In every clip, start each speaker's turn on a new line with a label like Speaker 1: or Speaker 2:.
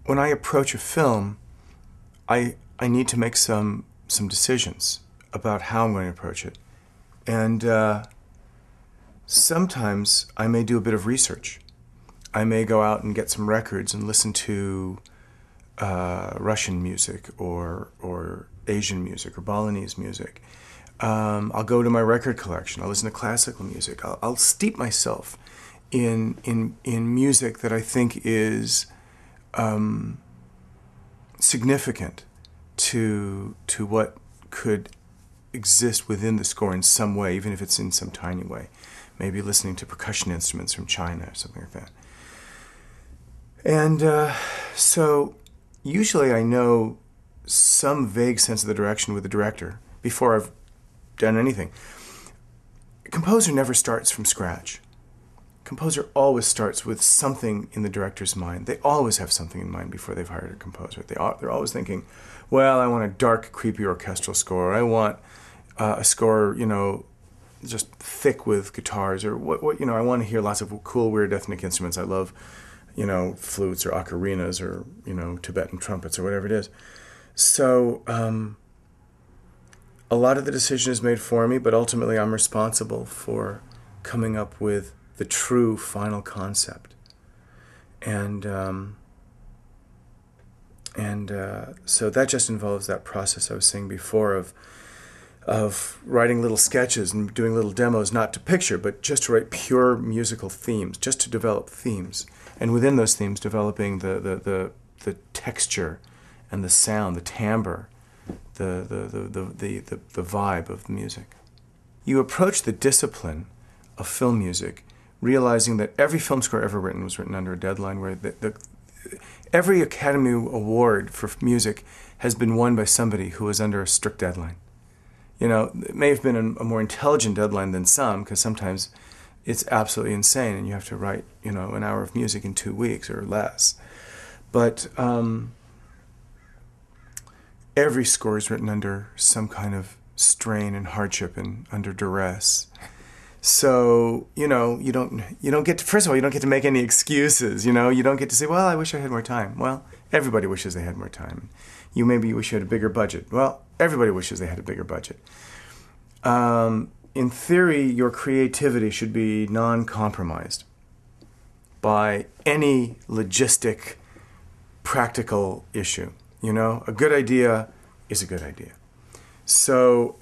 Speaker 1: when I approach a film, I need to make some decisions about how I'm going to approach it. And sometimes I may do a bit of research. I may go out and get some records and listen to Russian music or Asian music or Balinese music. I'll go to my record collection. I'll listen to classical music. I'll steep myself in music that I think is significant to what could exist within the score in some way, even if it's in some tiny way. Maybe listening to percussion instruments from China or something like that. And so usually I know some vague sense of the direction with the director before I've done anything. A composer never starts from scratch. A composer always starts with something in the director's mind. They always have something in mind before they've hired a composer. They're always thinking, well, I want a dark, creepy orchestral score. I want a score, just thick with guitars, or what I want to hear lots of cool, weird ethnic instruments. I love, flutes or ocarinas or, Tibetan trumpets or whatever it is. So a lot of the decision is made for me, but ultimately I'm responsible for coming up with the true final concept. And so that just involves that process I was saying before of writing little sketches and doing little demos, not to picture, but just to write pure musical themes, just to develop themes. And within those themes, developing the texture and the sound, the timbre, the vibe of the music. You approach the discipline of film music realizing that every film score ever written was written under a deadline, where every Academy Award for music has been won by somebody who was under a strict deadline. It may have been a more intelligent deadline than some, because sometimes it's absolutely insane and you have to write, an hour of music in 2 weeks or less. But every score is written under some kind of strain and hardship and under duress. So, you don't get to, first of all, you don't get to make any excuses, you don't get to say, well, I wish I had more time. Well, everybody wishes they had more time. You maybe wish you had a bigger budget. Well, everybody wishes they had a bigger budget. In theory, your creativity should be non-compromised by any logistic, practical issue. A good idea is a good idea. So,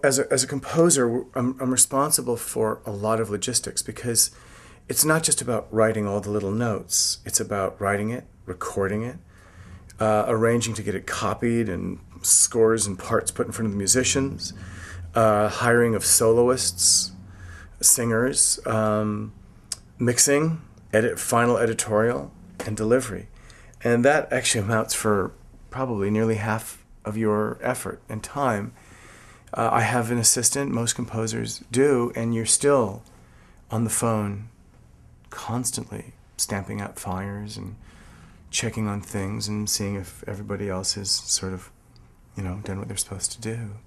Speaker 1: as a composer, I'm responsible for a lot of logistics, because it's not just about writing all the little notes. It's about writing it, recording it, arranging to get it copied and scores and parts put in front of the musicians, hiring of soloists, singers, mixing, final editorial, and delivery. And that actually amounts for probably nearly half of your effort and time. I have an assistant, most composers do, and you're still on the phone constantly stamping out fires and checking on things and seeing if everybody else is sort of, done what they're supposed to do.